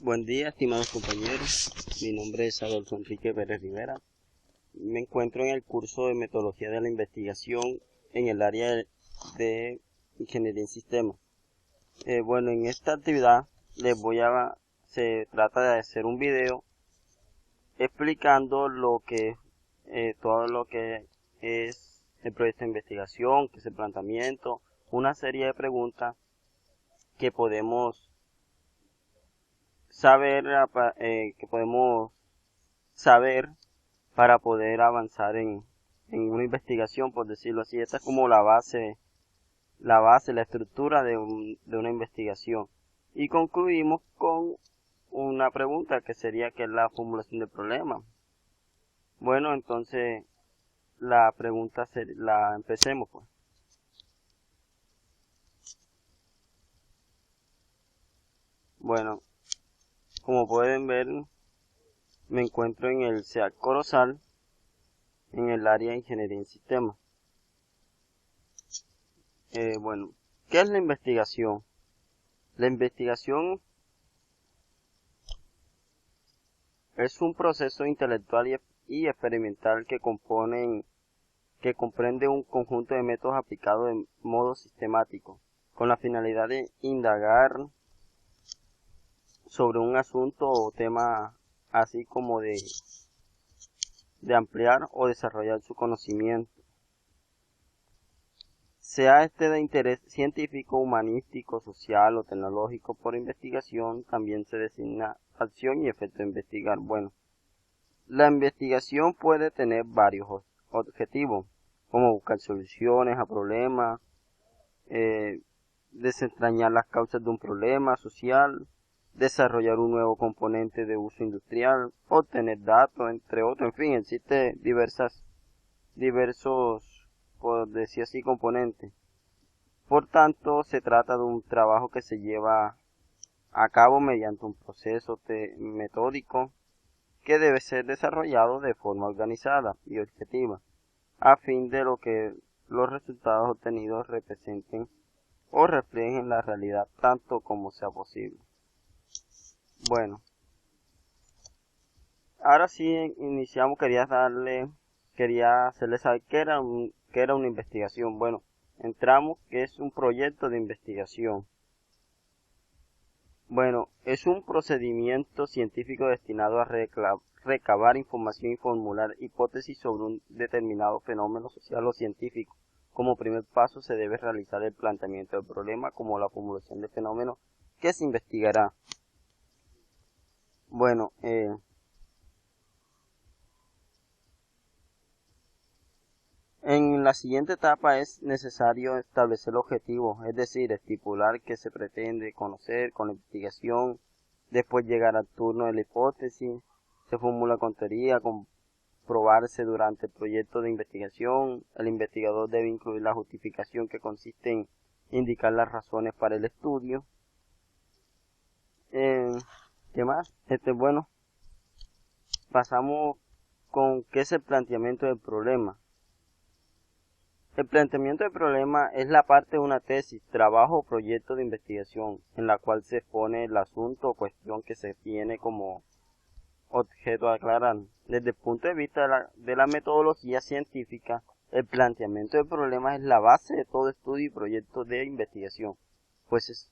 Buen día, estimados compañeros. Mi nombre es Adolfo Enrique Pérez Rivera. Me encuentro en el curso de Metodología de la Investigación en el área de Ingeniería en Sistemas. En esta actividad se trata de hacer un video explicando todo lo que es el proyecto de investigación, que es el planteamiento, una serie de preguntas que podemos saber para poder avanzar en una investigación, por decirlo así. Esta es como la estructura de una investigación. Y concluimos con una pregunta que sería ¿qué es la formulación del problema? Bueno, entonces la empecemos pues. Bueno, como pueden ver, me encuentro en el SEAD Corozal, en el área de Ingeniería en Sistemas. ¿Qué es la investigación? La investigación es un proceso intelectual y experimental que comprende un conjunto de métodos aplicados de modo sistemático, con la finalidad de indagar sobre un asunto o tema, así como de ampliar o desarrollar su conocimiento. Sea este de interés científico, humanístico, social o tecnológico. Por investigación también se designa acción y efecto de investigar. Bueno, la investigación puede tener varios objetivos, como buscar soluciones a problemas, desentrañar las causas de un problema social, desarrollar un nuevo componente de uso industrial, obtener datos, entre otros. En fin, existe diversos, por decir así, componentes. Por tanto, se trata de un trabajo que se lleva a cabo mediante un proceso metódico que debe ser desarrollado de forma organizada y objetiva, a fin de que los resultados obtenidos representen o reflejen la realidad tanto como sea posible. Bueno, ahora sí iniciamos. Quería hacerles saber qué era una investigación. Bueno, entramos que es un proyecto de investigación. Bueno, es un procedimiento científico destinado a recabar información y formular hipótesis sobre un determinado fenómeno social o científico. Como primer paso se debe realizar el planteamiento del problema como la formulación del fenómeno que se investigará. Bueno, en la siguiente etapa es necesario establecer objetivos, es decir, estipular qué se pretende conocer con la investigación. Después llegar al turno de la hipótesis, se formula con teoría, comprobarse durante el proyecto de investigación. El investigador debe incluir la justificación, que consiste en indicar las razones para el estudio. ¿Qué más? Pasamos con qué es el planteamiento del problema. El planteamiento del problema es la parte de una tesis, trabajo o proyecto de investigación, en la cual se expone el asunto o cuestión que se tiene como objeto a aclarar. Desde el punto de vista de la metodología científica, el planteamiento del problema es la base de todo estudio y proyecto de investigación, pues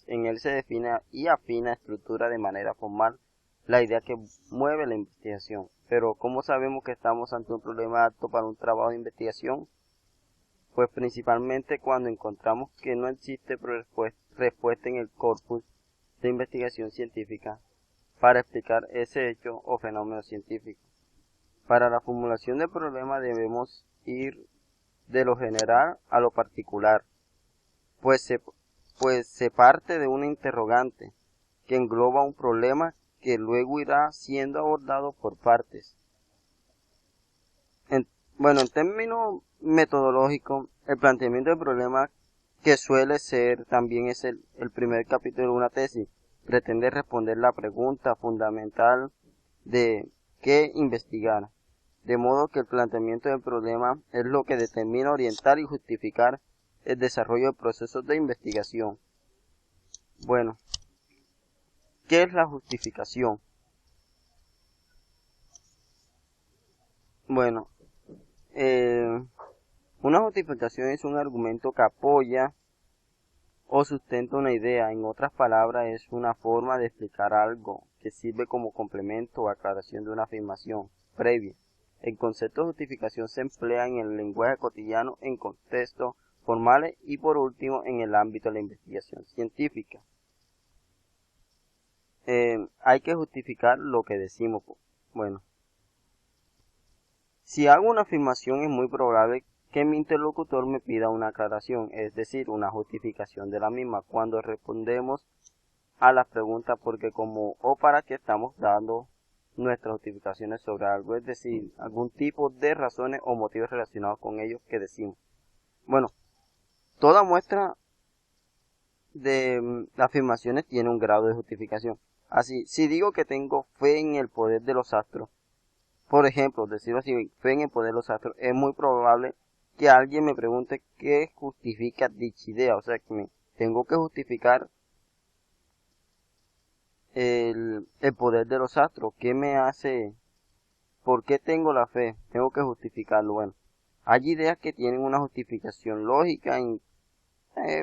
en él se define y afina estructura de manera formal la idea que mueve la investigación. Pero ¿cómo sabemos que estamos ante un problema apto para un trabajo de investigación? Pues principalmente cuando encontramos que no existe respuesta en el corpus de investigación científica para explicar ese hecho o fenómeno científico. Para la formulación del problema debemos ir de lo general a lo particular, pues se parte de una interrogante que engloba un problema que luego irá siendo abordado por partes. En términos metodológicos, el planteamiento del problema, que suele ser también es el primer capítulo de una tesis, pretende responder la pregunta fundamental de qué investigar, de modo que el planteamiento del problema es lo que determina orientar y justificar el desarrollo de procesos de investigación. Bueno, ¿Qué es la justificación? Bueno, una justificación es un argumento que apoya o sustenta una idea. En otras palabras, es una forma de explicar algo que sirve como complemento o aclaración de una afirmación previa. El concepto de justificación se emplea en el lenguaje cotidiano en contextos formales y por último en el ámbito de la investigación científica. Hay que justificar lo que decimos. Bueno, si hago una afirmación es muy probable que mi interlocutor me pida una aclaración, es decir, una justificación de la misma cuando respondemos a las preguntas porque como o para qué estamos dando nuestras justificaciones sobre algo, es decir, algún tipo de razones o motivos relacionados con ellos que decimos. Bueno, toda muestra de afirmaciones tiene un grado de justificación. Así, si digo que tengo fe en el poder de los astros, por ejemplo, decirlo así, fe en el poder de los astros, es muy probable que alguien me pregunte qué justifica dicha idea, o sea que me tengo que justificar el poder de los astros, qué me hace, por qué tengo la fe, tengo que justificarlo. Bueno, hay ideas que tienen una justificación lógica,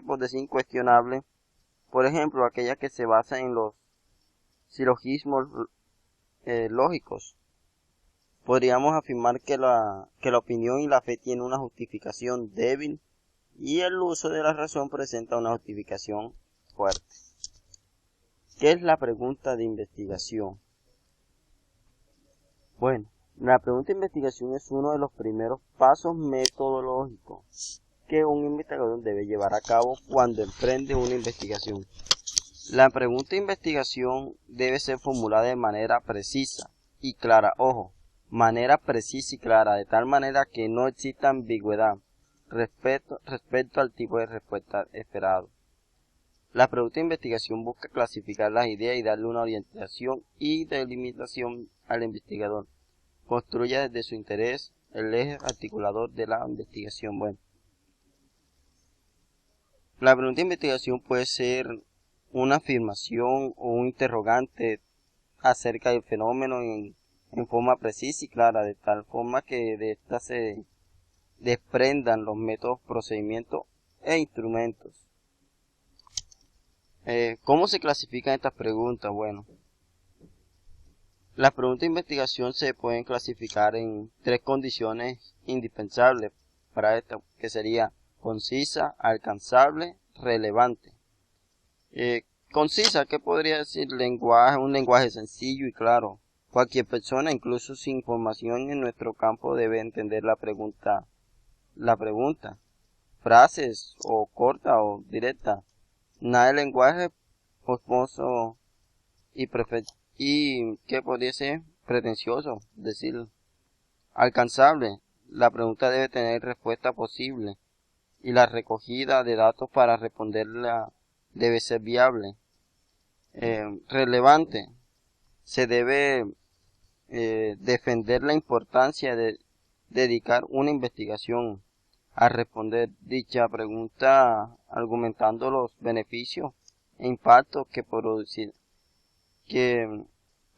por decir incuestionable, por ejemplo, aquellas que se basan en los silogismos lógicos. Podríamos afirmar que la opinión y la fe tienen una justificación débil y el uso de la razón presenta una justificación fuerte. ¿Qué es la pregunta de investigación? Bueno, la pregunta de investigación es uno de los primeros pasos metodológicos que un investigador debe llevar a cabo cuando emprende una investigación. La pregunta de investigación debe ser formulada de manera precisa y clara, ojo, manera precisa y clara, de tal manera que no exista ambigüedad respecto al tipo de respuesta esperado. La pregunta de investigación busca clasificar las ideas y darle una orientación y delimitación al investigador. Construye desde su interés el eje articulador de la investigación. Bueno, la pregunta de investigación puede ser una afirmación o un interrogante acerca del fenómeno en forma precisa y clara, de tal forma que de esta se desprendan los métodos, procedimientos e instrumentos. ¿Cómo se clasifican estas preguntas? Bueno, las preguntas de investigación se pueden clasificar en tres condiciones indispensables para esto, que sería concisa, alcanzable, relevante. Concisa, ¿qué podría decir? Un lenguaje sencillo y claro. Cualquier persona, incluso sin información en nuestro campo, debe entender la pregunta. Frases o corta o directa. Nada de lenguaje pomposo y ¿qué podría ser? Pretencioso. Decir alcanzable. La pregunta debe tener respuesta posible y la recogida de datos para responderla debe ser viable. Relevante. Se debe defender la importancia de dedicar una investigación a responder dicha pregunta argumentando los beneficios e impactos que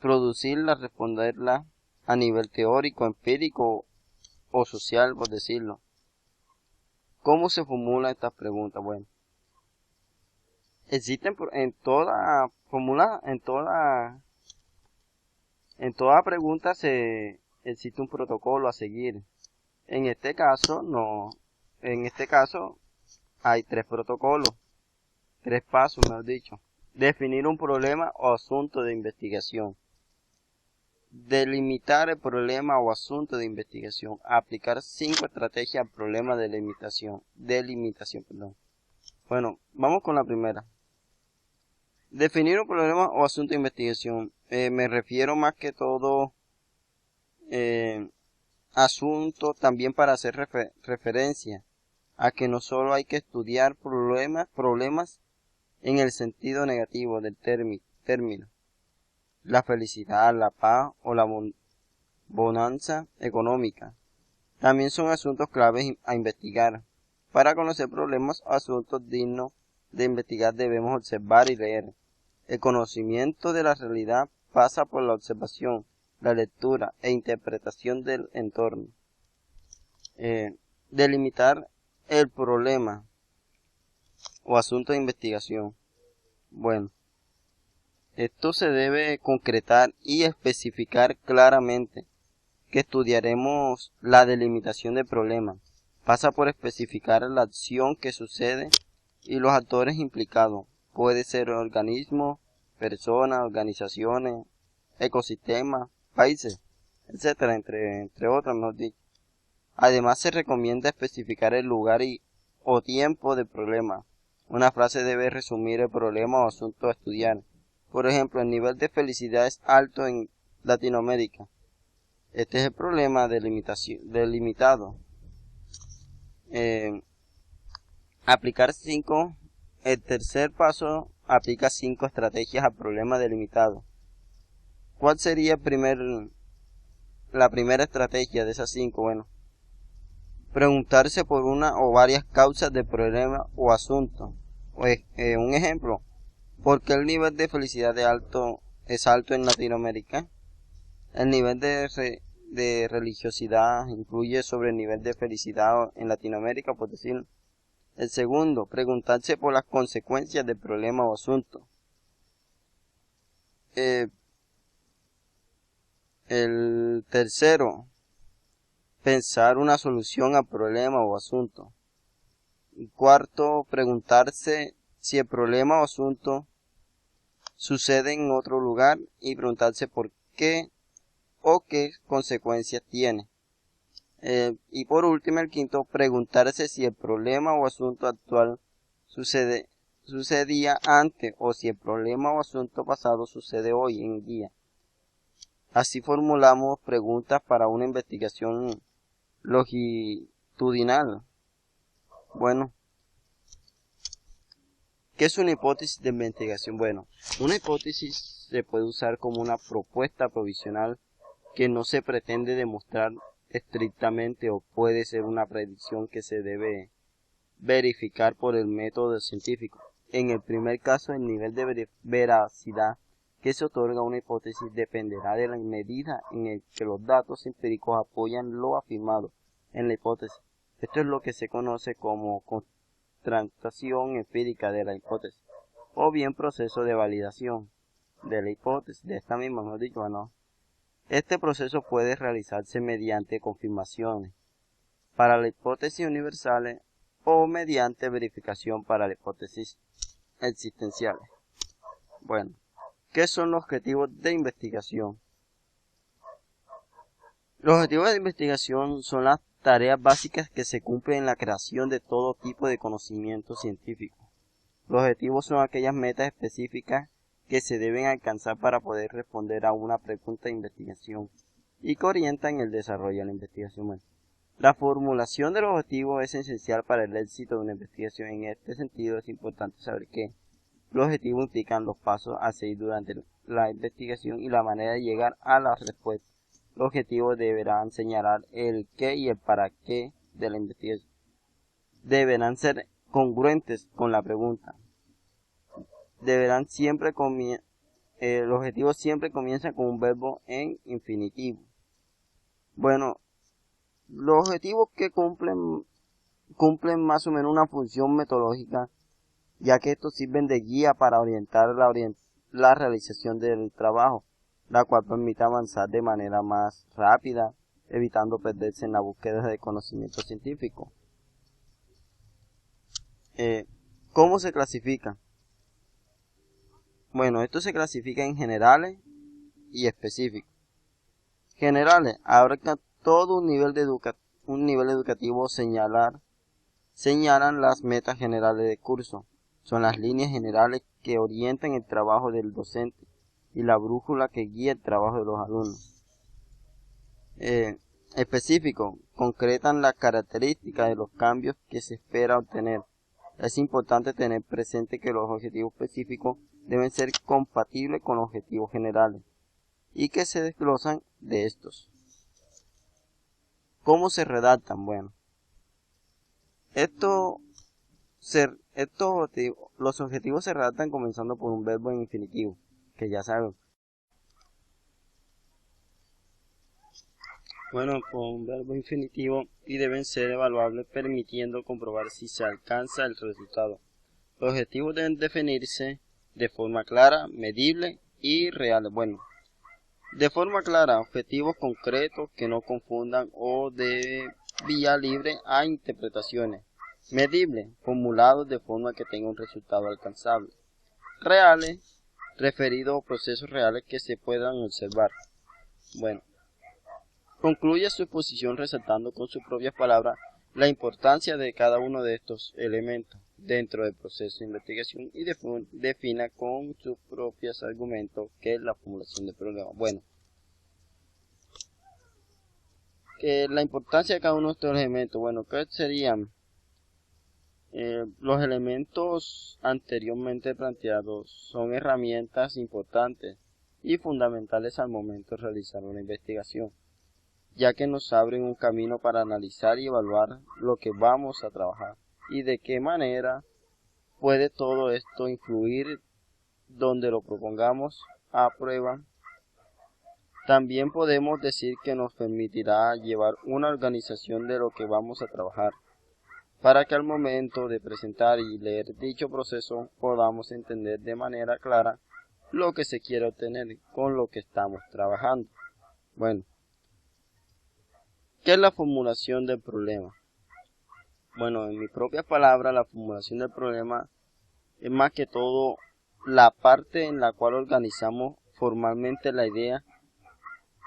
producirla, responderla a nivel teórico, empírico o social, por decirlo. ¿Cómo se formulan estas preguntas? Bueno, existen en toda pregunta existe un protocolo a seguir. En este caso hay tres protocolos, tres pasos, mejor dicho. Definir un problema o asunto de investigación. Delimitar el problema o asunto de investigación. Aplicar 5 estrategias al problema de delimitación. Bueno, vamos con la primera. Definir un problema o asunto de investigación. Me refiero más que todo asunto también para hacer referencia a que no solo hay que estudiar problemas en el sentido negativo del término. La felicidad, la paz o la bonanza económica. También son asuntos claves a investigar. Para conocer problemas o asuntos dignos de investigar debemos observar y leer. El conocimiento de la realidad pasa por la observación, la lectura e interpretación del entorno. Delimitar el problema o asunto de investigación. Bueno, esto se debe concretar y especificar claramente que estudiaremos la delimitación del problema. Pasa por especificar la acción que sucede y los actores implicados. Puede ser organismos, personas, organizaciones, ecosistemas, países, etcétera, entre otras, mejor dicho. Además, se recomienda especificar el lugar o tiempo del problema. Una frase debe resumir el problema o asunto a estudiar. Por ejemplo, el nivel de felicidad es alto en Latinoamérica. Este es el problema delimitado. El tercer paso aplica 5 estrategias al problema delimitado. ¿Cuál sería la primera estrategia de esas 5? Bueno, preguntarse por una o varias causas del problema o asunto. Un ejemplo, ¿por qué el nivel de felicidad es alto en Latinoamérica? El nivel de religiosidad influye sobre el nivel de felicidad en Latinoamérica, por decirlo. El segundo, preguntarse por las consecuencias del problema o asunto. El tercero, pensar una solución al problema o asunto. Y cuarto, preguntarse si el problema o asunto sucede en otro lugar y preguntarse por qué o qué consecuencias tiene. Y por último, el quinto, preguntarse si el problema o asunto actual sucedía antes o si el problema o asunto pasado sucede hoy en día. Así formulamos preguntas para una investigación longitudinal. Bueno, ¿qué es una hipótesis de investigación? Bueno, una hipótesis se puede usar como una propuesta provisional que no se pretende demostrar estrictamente o puede ser una predicción que se debe verificar por el método científico. En el primer caso, el nivel de veracidad que se otorga a una hipótesis dependerá de la medida en que los datos empíricos apoyan lo afirmado en la hipótesis. Esto es lo que se conoce como contrastación empírica de la hipótesis, o bien proceso de validación de la hipótesis, de esta misma, mejor dicho, ¿no? Este proceso puede realizarse mediante confirmaciones para las hipótesis universales o mediante verificación para las hipótesis existenciales. Bueno, ¿qué son los objetivos de investigación? Los objetivos de investigación son las tareas básicas que se cumplen en la creación de todo tipo de conocimiento científico. Los objetivos son aquellas metas específicas que se deben alcanzar para poder responder a una pregunta de investigación y que orientan el desarrollo de la investigación. Bueno, la formulación de los objetivos es esencial para el éxito de una investigación. En este sentido, es importante saber que los objetivos implican los pasos a seguir durante la investigación y la manera de llegar a la respuesta. Los objetivos deberán señalar el qué y el para qué de la investigación. Deberán ser congruentes con la pregunta. Los objetivos siempre comienzan con un verbo en infinitivo. Bueno, los objetivos que cumplen más o menos una función metodológica, ya que estos sirven de guía para orientar la realización del trabajo, la cual permite avanzar de manera más rápida, evitando perderse en la búsqueda de conocimiento científico. ¿Cómo se clasifica? Bueno, esto se clasifica en generales y específicos. Generales abarcan todo un nivel educativo. Señalan las metas generales del curso. Son las líneas generales que orientan el trabajo del docente y la brújula que guía el trabajo de los alumnos. Específico, concretan las características de los cambios que se espera obtener. Es importante tener presente que los objetivos específicos deben ser compatibles con los objetivos generales y que se desglosan de estos. ¿Cómo se redactan? Bueno, esto se Los objetivos se redactan comenzando por un verbo en infinitivo, que ya saben. Bueno, con un verbo infinitivo y deben ser evaluables permitiendo comprobar si se alcanza el resultado. Los objetivos deben definirse de forma clara, medible y real. Bueno, de forma clara, objetivos concretos que no confundan o de vía libre a interpretaciones. Medible, formulados de forma que tenga un resultado alcanzable. Reales, referidos a procesos reales que se puedan observar. Bueno, concluye su exposición resaltando con sus propias palabras la importancia de cada uno de estos elementos dentro del proceso de investigación y defina con sus propios argumentos qué es la formulación de problemas. Bueno, la importancia de cada uno de estos elementos. Bueno, ¿qué serían? Los elementos anteriormente planteados son herramientas importantes y fundamentales al momento de realizar una investigación, ya que nos abren un camino para analizar y evaluar lo que vamos a trabajar y de qué manera puede todo esto influir donde lo propongamos a prueba. También podemos decir que nos permitirá llevar una organización de lo que vamos a trabajar, para que al momento de presentar y leer dicho proceso podamos entender de manera clara lo que se quiere obtener con lo que estamos trabajando. Bueno, ¿qué es la formulación del problema? Bueno, en mis propias palabras, la formulación del problema es más que todo la parte en la cual organizamos formalmente la idea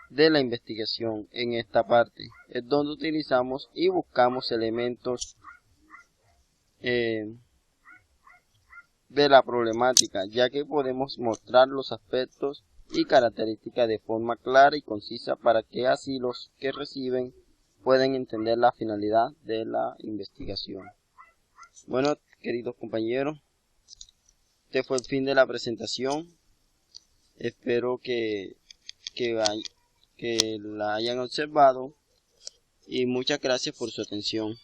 de la investigación. En esta parte es donde utilizamos y buscamos elementos de la problemática, ya que podemos mostrar los aspectos y características de forma clara y concisa para que así los que reciben pueden entender la finalidad de la investigación. Bueno, queridos compañeros, este fue el fin de la presentación. Espero que la hayan observado y muchas gracias por su atención.